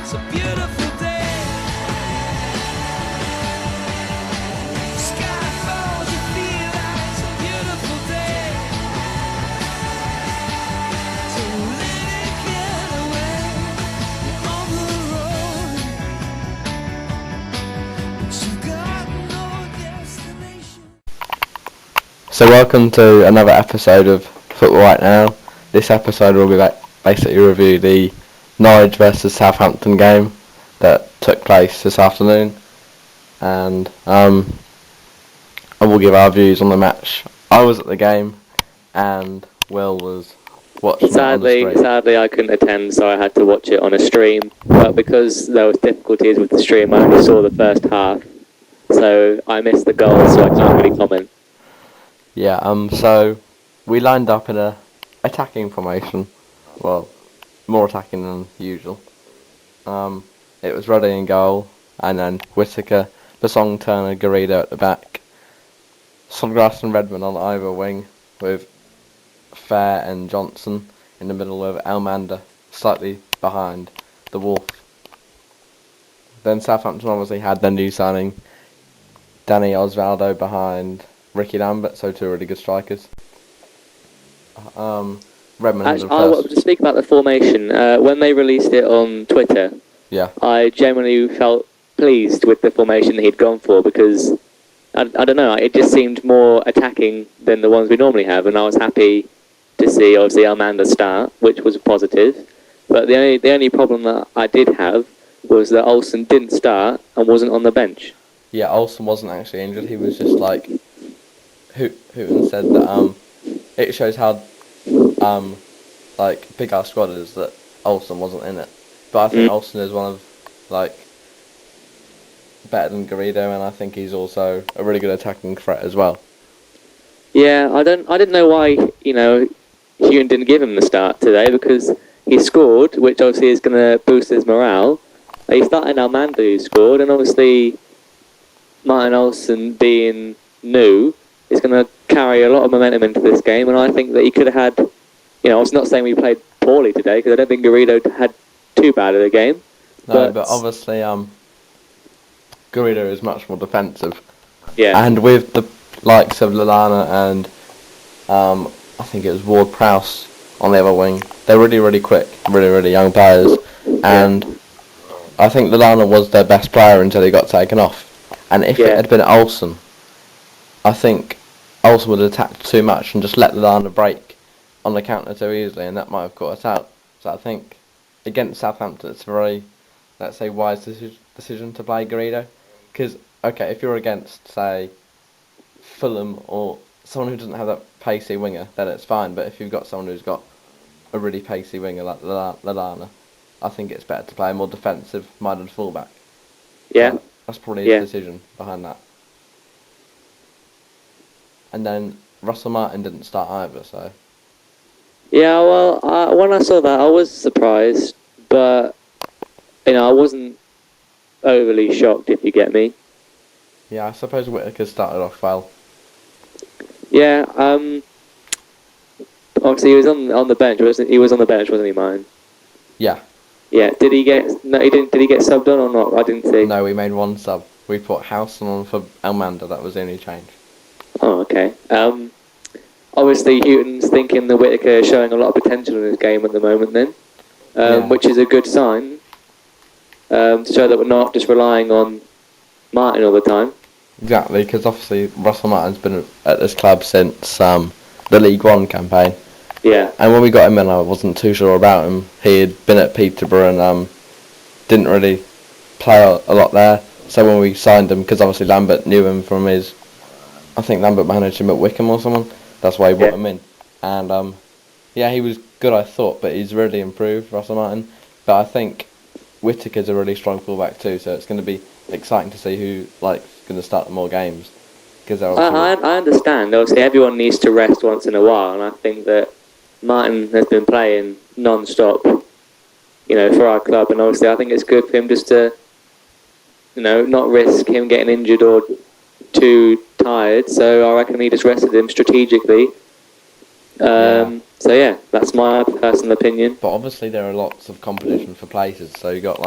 It's a beautiful day. Sky falls, you feel like it's a beautiful day. So let it get away. You're on the road, but you've got no destination. So welcome to another episode of Football Right Now. This episode will be basically review the Norwich versus Southampton game that took place this afternoon, and I will give our views on the match. I was at the game, and Will was watching it on the stream. Sadly, I couldn't attend, so I had to watch it on a stream. But because there was difficulties with the stream, I only saw the first half, so I missed the goal, so I can't really comment. Yeah. So we lined up in a attacking formation. Well, more attacking than usual. It was Ruddy in goal, and then Whittaker, Basong, Turner, Garrido at the back. Snodgrass and Redmond on either wing, with Fair and Johnson in the middle, with Elmander slightly behind the Wolf. Then Southampton obviously had their new signing, Danny Osvaldo behind Ricky Lambert, so two really good strikers. Redmond Actually, to speak about the formation, when they released it on Twitter, yeah. I genuinely felt pleased with the formation that he'd gone for, because I don't know, it just seemed more attacking than the ones we normally have, and I was happy to see obviously Elmander start, which was positive. But the only problem that I did have was that Olsen didn't start and wasn't on the bench. Yeah, Olsen wasn't actually injured. He was just like Hooten said that it shows how like big our squad is that Olsen wasn't in it. But I think Olsen is one of better than Garrido, and I think he's also a really good attacking threat as well. Yeah, I didn't know why Hooten didn't give him the start today, because he scored, which obviously is going to boost his morale. He started Elmander, who scored, and obviously Martin Olsen being new is going to carry a lot of momentum into this game, and I think that he could have had, I was not saying we played poorly today, because I don't think Garrido had too bad of a game. No, but obviously Garrido is much more defensive. Yeah. And with the likes of Lallana and I think it was Ward-Prowse on the other wing, they're really, really quick, really, really young players, and I think Lallana was their best player until he got taken off. And if it had been Olsen, I think Olsen would have attacked too much and just let Lallana break on the counter too easily, and that might have caught us out. So I think against Southampton, it's a very, let's say, wise decision to play Garrido. Because, okay, if you're against, say, Fulham or someone who doesn't have that pacey winger, then it's fine. But if you've got someone who's got a really pacey winger like Lallana, I think it's better to play a more defensive-minded fullback. Yeah. So that's probably his decision behind that. And then Russell Martin didn't start either, so... Yeah, well, when I saw that, I was surprised, but, I wasn't overly shocked, if you get me. Yeah, I suppose Whittaker started off well. Yeah, obviously he was on the bench, wasn't he, Martin? Yeah. Yeah, did he get subbed on or not? I didn't see. No, we made one sub. We put Howson on for Elmander, that was the only change. Oh, okay. Obviously Houghton's thinking that Whittaker is showing a lot of potential in his game at the moment then, which is a good sign, to show that we're not just relying on Martin all the time. Exactly, because obviously Russell Martin's been at this club since the League One campaign. Yeah. And when we got him in, I wasn't too sure about him. He had been at Peterborough and didn't really play a lot there. So when we signed him, because obviously Lambert knew him from his... I think Lambert managed him at Wickham or someone. That's why he brought him in. And, he was good, I thought, but he's really improved, Russell Martin. But I think Whittaker's a really strong fullback too, so it's going to be exciting to see who going to start more games. Cause I understand. Obviously, everyone needs to rest once in a while, and I think that Martin has been playing non-stop, for our club, and obviously I think it's good for him just to, not risk him getting injured or too tired, so I reckon he just rested him strategically. So yeah, that's my personal opinion. But obviously there are lots of competition for places, so you got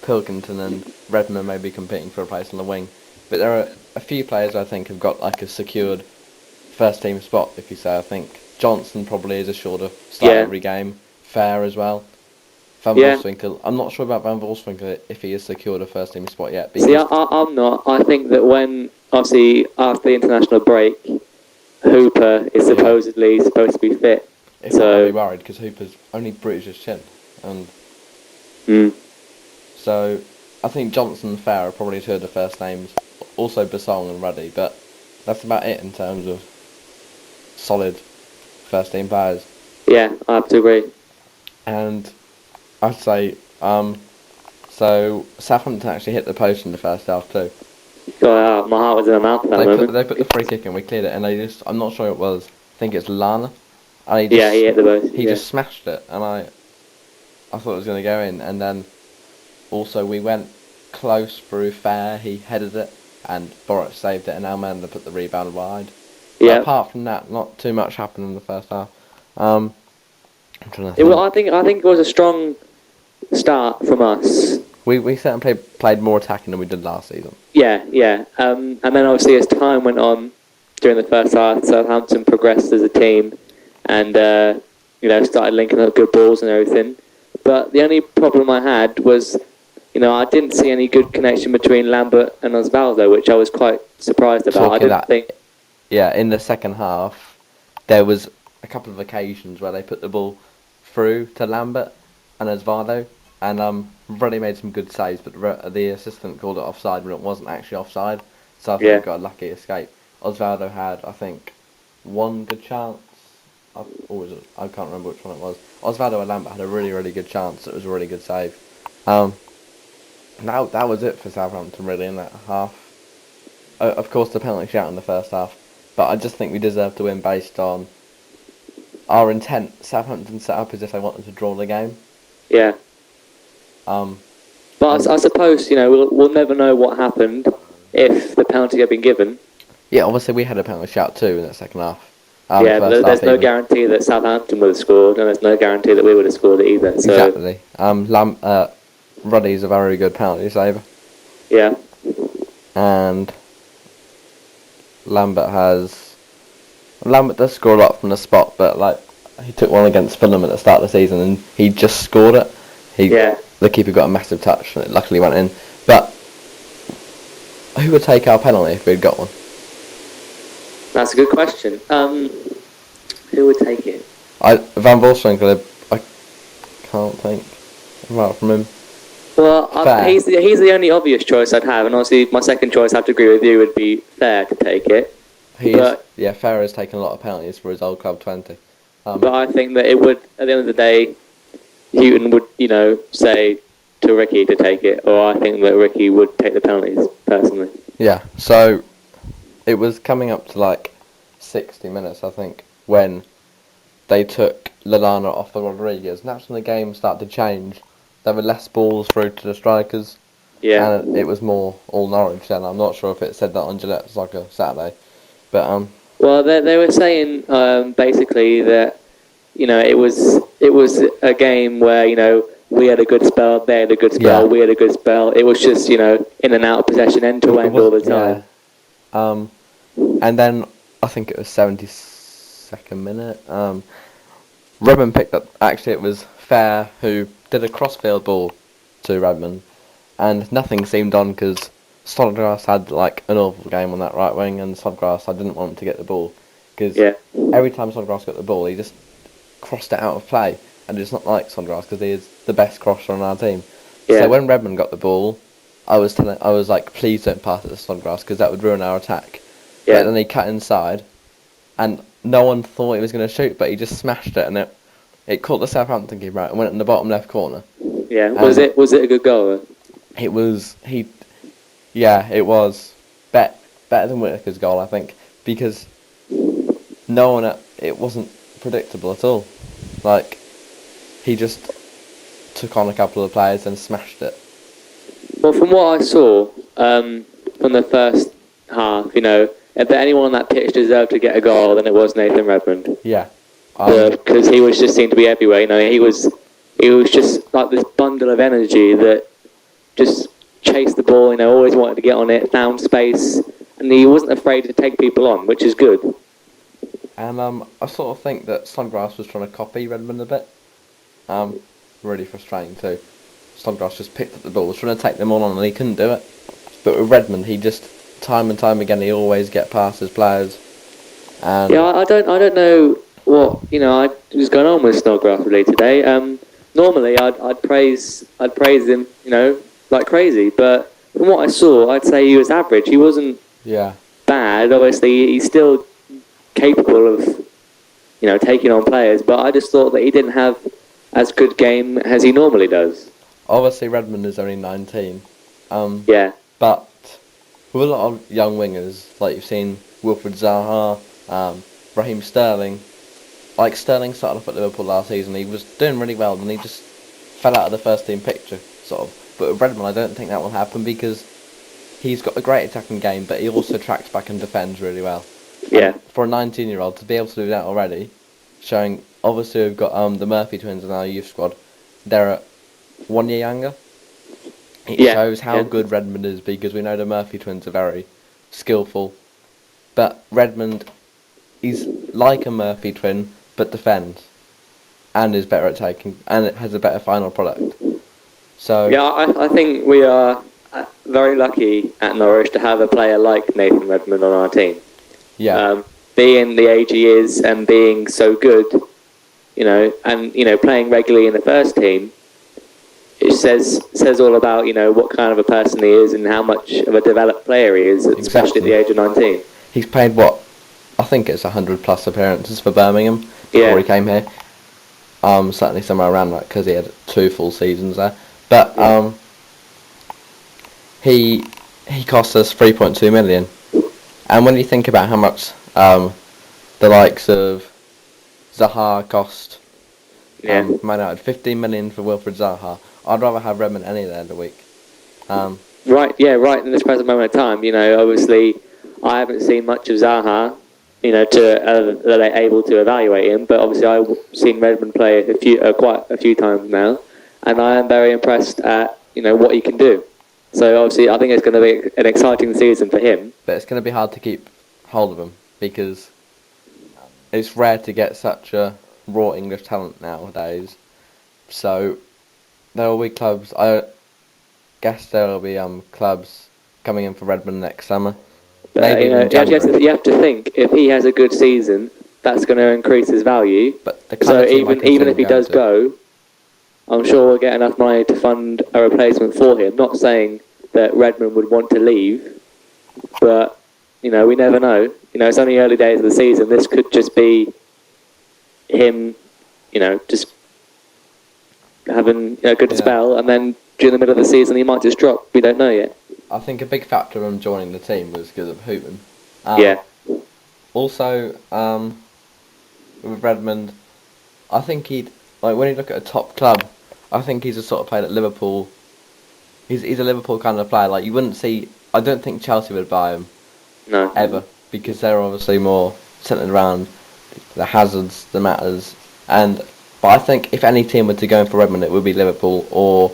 Pilkington and Redmond may be competing for a place on the wing. But there are a few players I think have got like a secured first team spot, if you say. I think Johnson probably is assured of starting every game. Fair as well. Van Wolfswinkel, I'm not sure about Van Wolfswinkel if he has secured a first team spot yet. See, I'm not. I think that when, obviously, after the international break, Hooper is supposedly supposed to be fit. If so, I'd be worried because Hooper's only bruised his chin. And so I think Johnson and Fair are probably two of the first names. Also Basong and Ruddy, but that's about it in terms of solid first team players. Yeah, I have to agree. And I'd say, so Southampton actually hit the post in the first half too. God, my heart was in my mouth at that moment. They put the free kick in, we cleared it, and I'm not sure it was, I think it's Lana. And he hit the post. He just smashed it, and I thought it was going to go in, and then also we went close through Fair, he headed it, and Boric saved it, and Almanda put the rebound wide. But apart from that, not too much happened in the first half. I'm trying to think. I think it was a strong start from us. We certainly played more attacking than we did last season. Yeah. And then obviously as time went on during the first half, Southampton progressed as a team and started linking up good balls and everything. But the only problem I had was, I didn't see any good connection between Lambert and Osvaldo, which I was quite surprised about. Yeah, in the second half, there was a couple of occasions where they put the ball through to Lambert and Osvaldo, and Ruddy made some good saves, but the assistant called it offside when it wasn't actually offside, so I think we got a lucky escape. Osvaldo had, I think, one good chance. I can't remember which one it was. Osvaldo and Lambert had a really, really good chance. It was a really good save. Now that was it for Southampton really in that half. Of course, the penalty shout in the first half, but I just think we deserve to win based on our intent. Southampton set up as if they wanted to draw the game. Yeah. But I suppose we'll never know what happened if the penalty had been given. Yeah, obviously we had a penalty shout too in that second half. But there's no guarantee that Southampton would have scored, and there's no guarantee that we would have scored it either. So. Exactly. Ruddy's a very good penalty saver. Yeah. And Lambert does score a lot from the spot, but he took one against Fulham at the start of the season and he just scored it. The keeper got a massive touch and it luckily went in. But who would take our penalty if we'd got one? That's a good question. Who would take it? Van Wolfswinkel, I can't think right from him. Well, he's the only obvious choice I'd have, and obviously my second choice, I have to agree with you, would be Fair to take it. Fair has taken a lot of penalties for his old club 20. But I think that it would, at the end of the day, Houghton would, say to Ricky to take it, or I think that Ricky would take the penalties, personally. Yeah, so it was coming up to 60 minutes, I think, when they took Lallana off the Rodriguez, and that's when the game started to change. There were less balls through to the strikers. Yeah. And it was more all Norwich then. I'm not sure if it said that on Gillette Soccer Saturday. But well, they were saying basically that it was a game where we had a good spell, they had a good spell, we had a good spell. It was just in and out of possession, end to end all the time. Yeah. And then I think it was 72nd minute. Redmond picked up. Actually, it was Fair who did a crossfield ball to Redmond, and nothing seemed on because Snodgrass had an awful game on that right wing, and Snodgrass, I didn't want him to get the ball because every time Snodgrass got the ball, he just crossed it out of play, and it's not like Snodgrass because he is the best crosser on our team. Yeah. So when Redmond got the ball, I was like, please don't pass it to Snodgrass because that would ruin our attack. Yeah. But then he cut inside, and no one thought he was going to shoot, but he just smashed it, and it caught the Southampton keeper out and went in the bottom left corner. Yeah, was it a good goal? It was. It was better than Whittaker's goal, I think, because it wasn't predictable at all. He just took on a couple of players and smashed it. Well, from what I saw from the first half, if anyone on that pitch deserved to get a goal, then it was Nathan Redmond. Yeah. Because he was just seemed to be everywhere. He was just like this bundle of energy that just chased the ball, always wanted to get on it, found space, and he wasn't afraid to take people on, which is good. And I sort of think that Snodgrass was trying to copy Redmond a bit. Really frustrating too. Snodgrass just picked up the ball, was trying to take them all on, and he couldn't do it. But with Redmond, he just time and time again, he always get past his players. And Yeah, I don't know what was going on with Snodgrass really today. Normally, I'd praise him, like crazy. But from what I saw, I'd say he was average. He wasn't yeah, bad. Obviously, he's still capable of taking on players. But I just thought that he didn't have as good game as he normally does. obviously Redmond is only 19. Yeah, But with a lot of young wingers, like you've seen Wilfred Zaha, Raheem Sterling. Like Sterling started off at Liverpool last season, he was doing really well, and he just fell out of the first team picture, sort of. But with Redmond, I don't think that will happen because he's got a great attacking game, but he also tracks back and defends really well. yeah, And for a 19-year-old to be able to do that already, showing obviously we've got the Murphy twins in our youth squad. They're 1 year younger. It Yeah, shows how yeah. good Redmond is because we know the Murphy twins are very skillful. But Redmond, he's like a Murphy twin, but defends. And is better at taking, and it has a better final product. So, yeah. I think we are very lucky at Norwich to have a player like Nathan Redmond on our team. yeah, Being the age he is and being so good, and playing regularly in the first team, it says all about what kind of a person he is and how much of a developed player he is, especially Exactly. at the age of 19. he's played I think it's 100 plus appearances for Birmingham before Yeah. he came here. Certainly somewhere around that because he had 2 full seasons there. But he cost us 3.2 million. And when you think about how much the likes of Zaha cost, Yeah. Man United 15 million for Wilfred Zaha, I'd rather have Redmond any day of the week. Right, yeah, right in this present moment of time, obviously I haven't seen much of Zaha, that they're able to evaluate him, but obviously I've seen Redmond play quite a few times now, and I am very impressed at, what he can do. So obviously I think it's going to be an exciting season for him. But it's going to be hard to keep hold of him because it's rare to get such a raw English talent nowadays. So there will be clubs. I guess there will be clubs coming in for Redmond next summer. But, Maybe even January. you have to think, if he has a good season, that's going to increase his value. But the kind So of team I can see even him if he going does to. go, I'm sure we'll get enough money to fund a replacement for him. Not saying that Redmond would want to leave, but we never know. It's only early days of the season. This could just be him, just having a good Yeah. spell, and then during the middle of the season he might just drop. We don't know yet. I think a big factor of him joining the team was because of Hooten. Yeah. Also, with Redmond, I think when you look at a top club, I think he's a sort of player that Liverpool. He's a Liverpool kind of player. Like you wouldn't see. I don't think Chelsea would buy him No. ever because they're obviously more centered around the Hazards, the Matters, but I think if any team were to go in for Redmond, it would be Liverpool or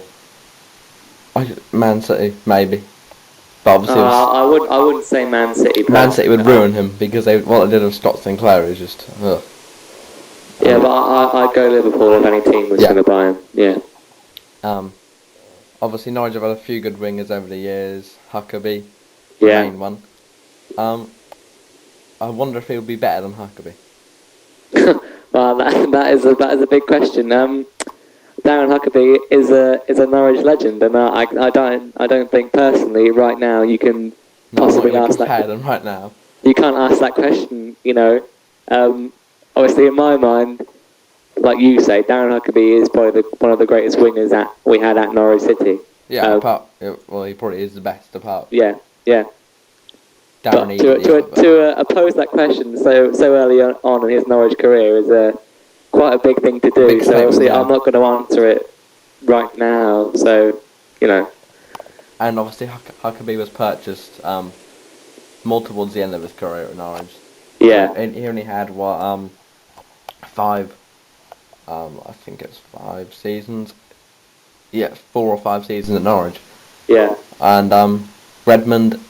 Man City maybe. But obviously, I wouldn't say Man City. Man City would ruin him because what they did with Scott Sinclair is just. Ugh. Yeah, but I'd go Liverpool if any team was Yeah. going to buy him. Yeah. Obviously, Norwich have had a few good wingers over the years. Huckabee, Yeah. the main one. I wonder if he would be better than Huckabee. Well, that is a big question. Darren Huckabee is a Norwich legend, and I don't think personally right now you can No, I'm not possibly going to ask compare that. them right now. You can't ask that question. Obviously in my mind, like you say, Darren Huckabee is probably one of the greatest wingers that we had at Norwich City. Yeah, he probably is the best apart. Yeah, yeah. Darren But Egan, to oppose that question so early on in his Norwich career is quite a big thing to do. Big So statement, obviously yeah. I'm not going to answer it right now. So And obviously Huckabee was purchased more towards the end of his career at Norwich. yeah, And he only had 5. I think it's 5 seasons. Yeah, 4 or 5 seasons at Norwich. Yeah. And Redmond,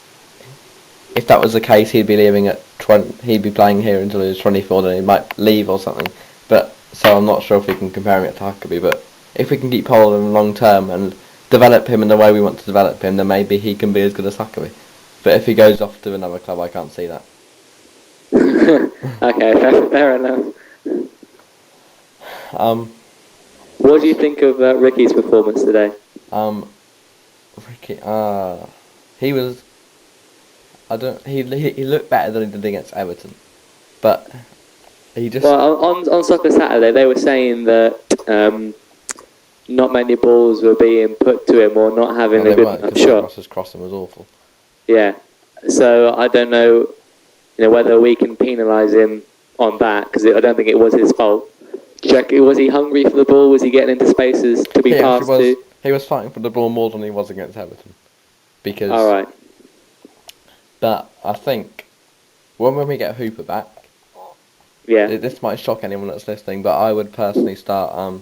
if that was the case, he'd be leaving at 20. He'd be playing here until he was 24. Then he might leave or something. But so I'm not sure if we can compare him to Huckabee. But if we can keep hold of him long term and develop him in the way we want to develop him, then maybe he can be as good as Huckabee. But if he goes off to another club, I can't see that. Okay, fair enough. Um, What do you think of Ricky's performance today? Ricky, he was. I don't. He looked better than he did against Everton, but he just. Well, on Soccer Saturday, they were saying that not many balls were being put to him or not having a good enough shot. Ross's crossing was awful. Yeah, so I don't know, whether we can penalise him on that because I don't think it was his fault. Was he hungry for the ball? Was he getting into spaces to be passed to? He was fighting for the ball more than he was against Everton. Because. All right. But I think when we get Hooper back, yeah, this might shock anyone that's listening, but I would personally start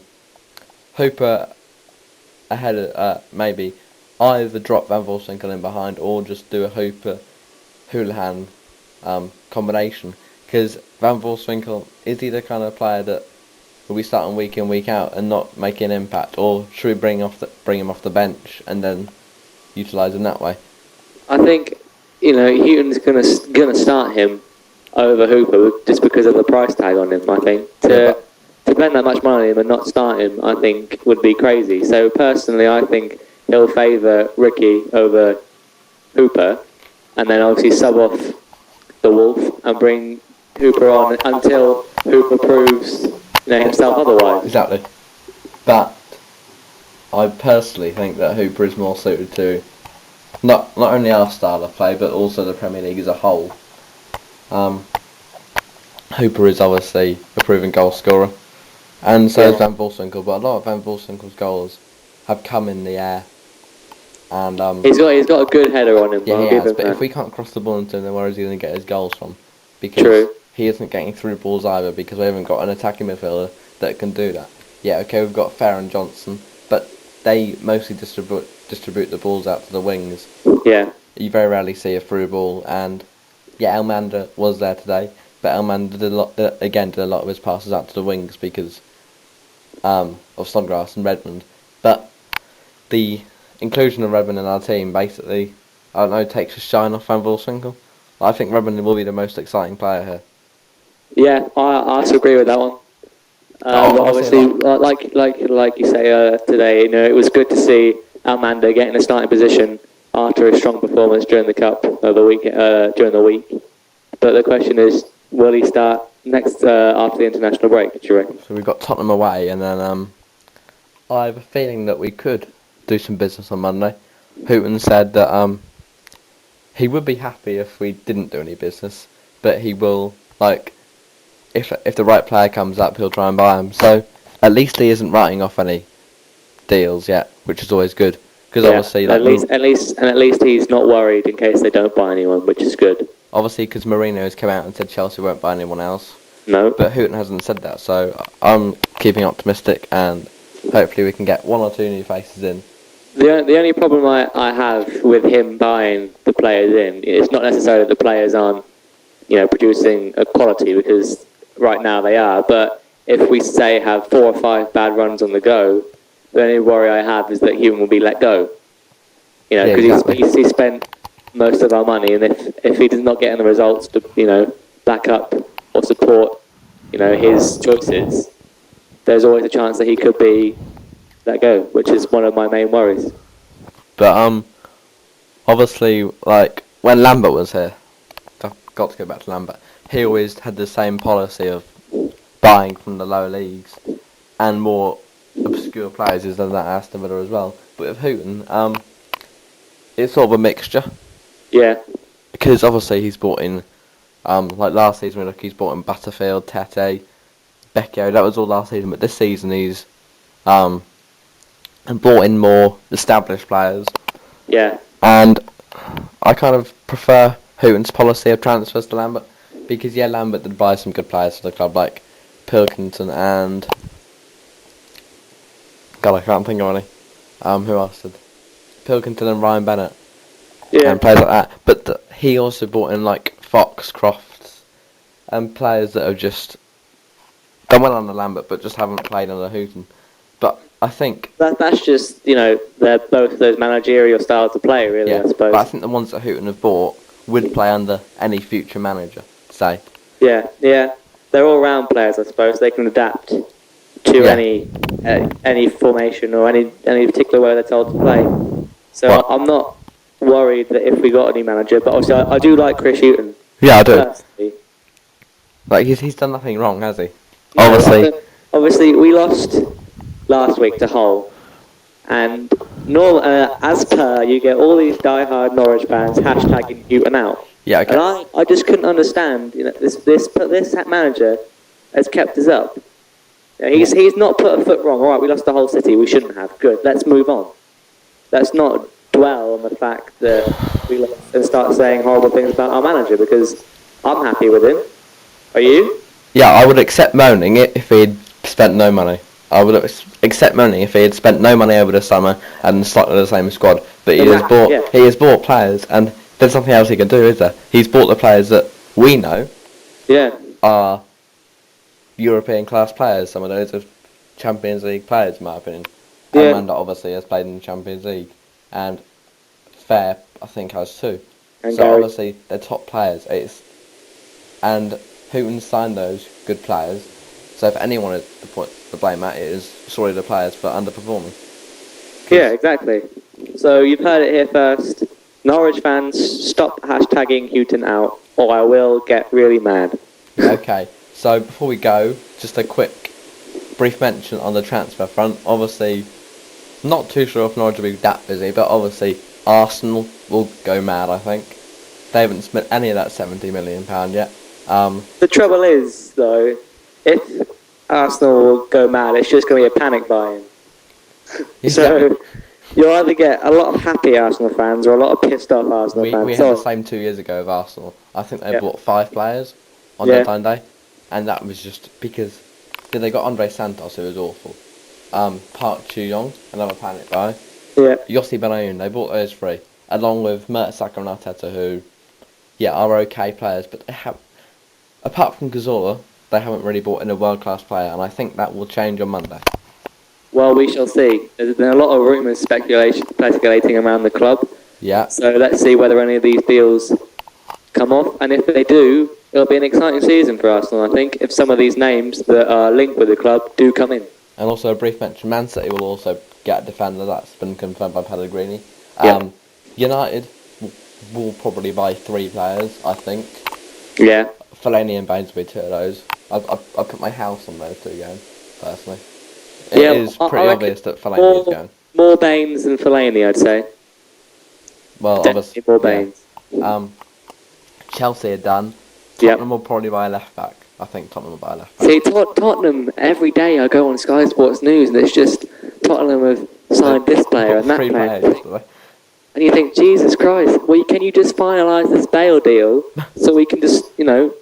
Hooper ahead of maybe either drop Van Volswinkel in behind or just do a Hooper Houlihan combination, because Van Volswinkel, is he the kind of player that will be starting week in week out and not making an impact, or should we bring him off the bench and then utilise him that way? I think Houghton's gonna start him over Hooper just because of the price tag on him. I think to spend that much money on him and not start him, I think would be crazy. So personally, I think he'll favour Ricky over Hooper, and then obviously sub off the Wolf and bring Hooper on until Hooper proves himself otherwise. Exactly. But I personally think that Hooper is more suited to not only our style of play, but also the Premier League as a whole. Hooper is obviously a proven goal scorer, and so is Van Volswinkel. But a lot of Van Volswinkel's goals have come in the air, and he's got a good header on him. Yeah, he has. But if we can't cross the ball into him, then where is he going to get his goals from? Because he isn't getting through balls either, because we haven't got an attacking midfielder that can do that. Yeah, okay, we've got Farr and Johnson, but they mostly distribute the balls out to the wings. Yeah. You very rarely see a through ball, and yeah, Elmander was there today, but Elmander did a lot of his passes out to the wings because of Snodgrass and Redmond. But the inclusion of Redmond in our team basically, I don't know, takes a shine off Van Volswinkel. I think Redmond will be the most exciting player here. Yeah, I also agree with that one. Obviously, like you say today, it was good to see Elmander get in a starting position after a strong performance during the cup during the week. But the question is, will he start next after the international break? Do you reckon? So we've got Tottenham away, and then I have a feeling that we could do some business on Monday. Houghton said that he would be happy if we didn't do any business, but he will, if the right player comes up, he'll try and buy him. So at least he isn't writing off any deals yet, which is always good. Because obviously, at least he's not worried in case they don't buy anyone, which is good. Obviously, because Mourinho has come out and said Chelsea won't buy anyone else. No. But Houghton hasn't said that, so I'm keeping optimistic, and hopefully we can get one or two new faces in. The only problem I have with him buying the players in is not necessarily that the players aren't, producing a quality, because right now they are. But if we say have 4 or 5 bad runs on the go, the only worry I have is that Houghton will be let go. Because he spent most of our money, and if he does not get the results to back up or support his choices, there's always a chance that he could be let go, which is one of my main worries. But obviously, when Lambert was here, I've got to go back to Lambert. He always had the same policy of buying from the lower leagues and more obscure players. He's done that at Aston Villa as well. But with Houghton, it's sort of a mixture. Yeah. Because obviously he's bought in, last season he's bought in Butterfield, Tete, Becchio. That was all last season. But this season he's brought in more established players. Yeah. And I kind of prefer Houghton's policy of transfers to Lambert, because Lambert did buy some good players for the club, like Pilkington and God, I can't think of any. Who else did? Pilkington and Ryan Bennett Yeah. and players like that. But he also brought in like Fox, Crofts, and players that have just done well under Lambert, but just haven't played under Houghton. But I think That's just, they're both those managerial styles of play, really, yeah, I suppose. but I think the ones that Houghton have bought would play under any future manager. Say Yeah. They're all-round players, I suppose. They can adapt to any formation or any particular way they're told to play. So Well- I'm not worried that if we got a new manager, but obviously I do like Chris Hughton. yeah, I do. Personally. Like he's done nothing wrong, has he? No, Obviously, we lost last week to Hull, and as per, you get all these die-hard Norwich fans hashtagging Hughton out. yeah, okay. And I just couldn't understand. This manager has kept us up. He's not put a foot wrong. All right, we lost the whole city. We shouldn't have. Good. Let's move on. Let's not dwell on the fact that we lost and start saying horrible things about our manager, because I'm happy with him. Are you? Yeah, I would accept moaning it if he'd spent no money. I would accept moaning if he had spent no money over the summer and stuck with the same squad. But he has bought players, and there's nothing else he can do, is there? He's bought the players that we know Yeah. are European class players. Some of those are Champions League players, in my opinion. Yeah. Amanda obviously has played in the Champions League, and Fair I think has too. And So Gary. obviously they're top players. And Houghton signed those good players. So if anyone is to put the blame at, it is surely the players for underperforming. Yeah, exactly. So you've heard it here first. Norwich fans, stop hashtagging Houghton out, or I will get really mad. Okay, so before we go, just a quick brief mention on the transfer front. Obviously, not too sure if Norwich will be that busy, but obviously Arsenal will go mad, I think. They haven't spent any of that £70 million yet. The trouble is, though, if Arsenal will go mad, it's just going to be a panic buying. So you'll either get a lot of happy Arsenal fans or a lot of pissed off Arsenal fans. We had the same 2 years ago with Arsenal. I think they bought 5 players on deadline day, and that was just because they got Andre Santos, who was awful. Park Chu-Young, another panic buy. Yeah. Yossi Benayoun, they bought those 3, along with Mertesacker and Arteta, who, are okay players, but they have, apart from Cazorla, they haven't really bought in a world-class player, and I think that will change on Monday. Well, we shall see. There's been a lot of rumours speculating around the club. Yeah. So let's see whether any of these deals come off. And if they do, it'll be an exciting season for Arsenal, I think, if some of these names that are linked with the club do come in. And also a brief mention, Man City will also get a defender. That's been confirmed by Pellegrini. United will probably buy 3 players, I think. Yeah. Fellaini and Baines will be 2 of those. I put my house on those 2 games, personally. It is pretty obvious that Fellaini is going. More Baines than Fellaini, I'd say. Well, Definitely more Baines. Chelsea are done. Tottenham will probably buy a left back. I think Tottenham will buy a left back. See, Tottenham, every day I go on Sky Sports News and it's just Tottenham have signed this player and that 3 player. players yesterday. And you think, Jesus Christ, can you just finalise this Bale deal so we can just, But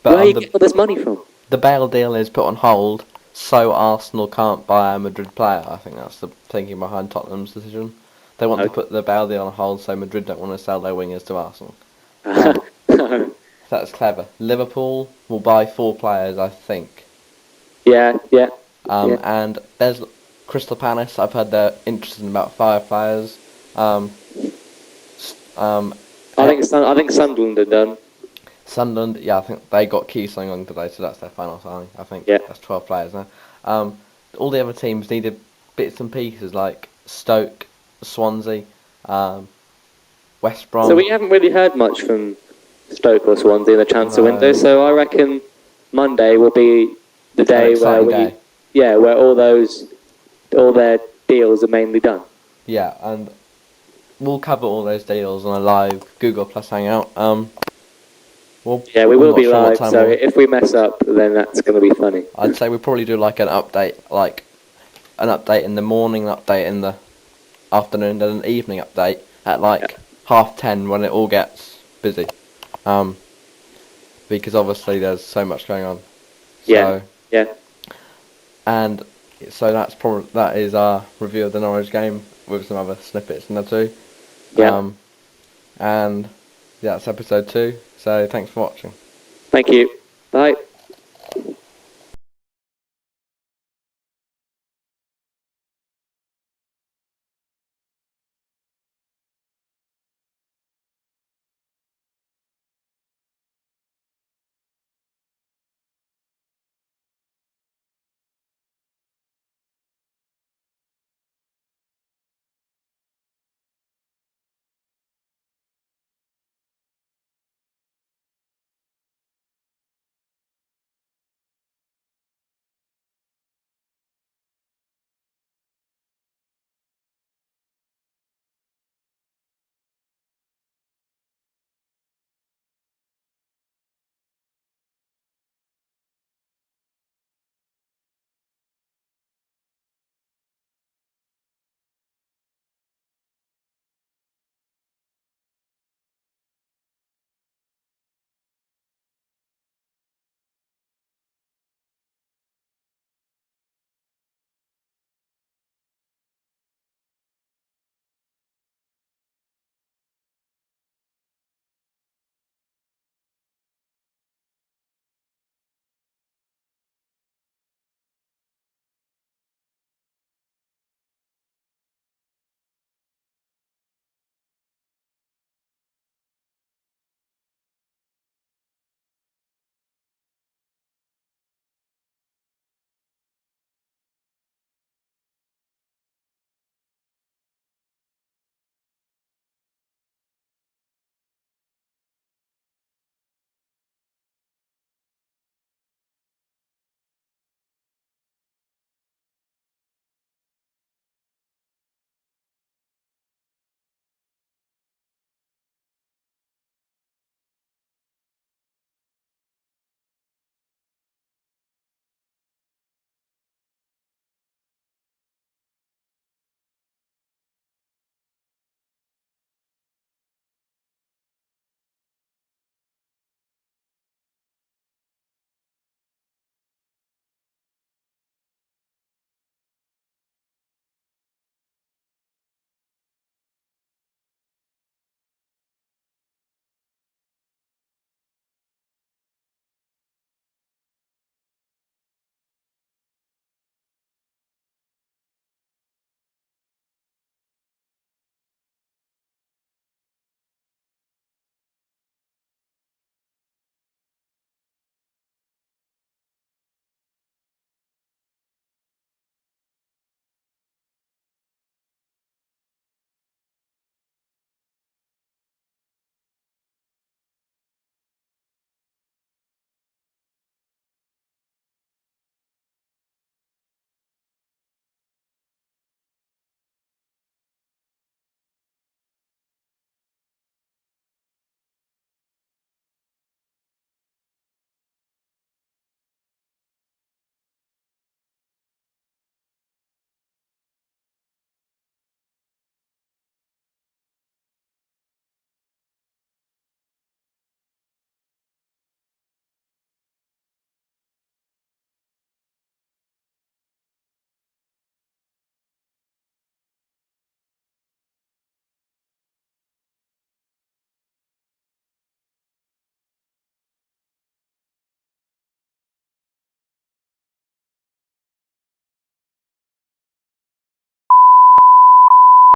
where are you getting all this money from? The Bale deal is put on hold so Arsenal can't buy a Madrid player. I think that's the thinking behind Tottenham's decision. They want to put the Bale deal on hold so Madrid don't want to sell their wingers to Arsenal. That's clever. Liverpool will buy 4 players, I think. Yeah. And there's Crystal Palace. I've heard they're interested in about 5 players. I think Sunderland are done. Sunderland, I think they got Key Sung today, so that's their final signing. I think that's 12 players now. All the other teams needed bits and pieces like Stoke, Swansea, West Brom. So we haven't really heard much from Stoke or Swansea in the transfer window, so I reckon Monday will be the day where all their deals are mainly done. Yeah, and we'll cover all those deals on a live Google Plus Hangout. We will be live, so if we mess up, then that's going to be funny. I'd say we probably do like an update in the morning, an update in the afternoon, then an evening update at 10:30 when it all gets busy. Because obviously there's so much going on. Yeah. And so that is our review of the Norwich game. with some other snippets in there too. Yeah. And yeah, that's episode 2. So thanks for watching. Thank you. Bye.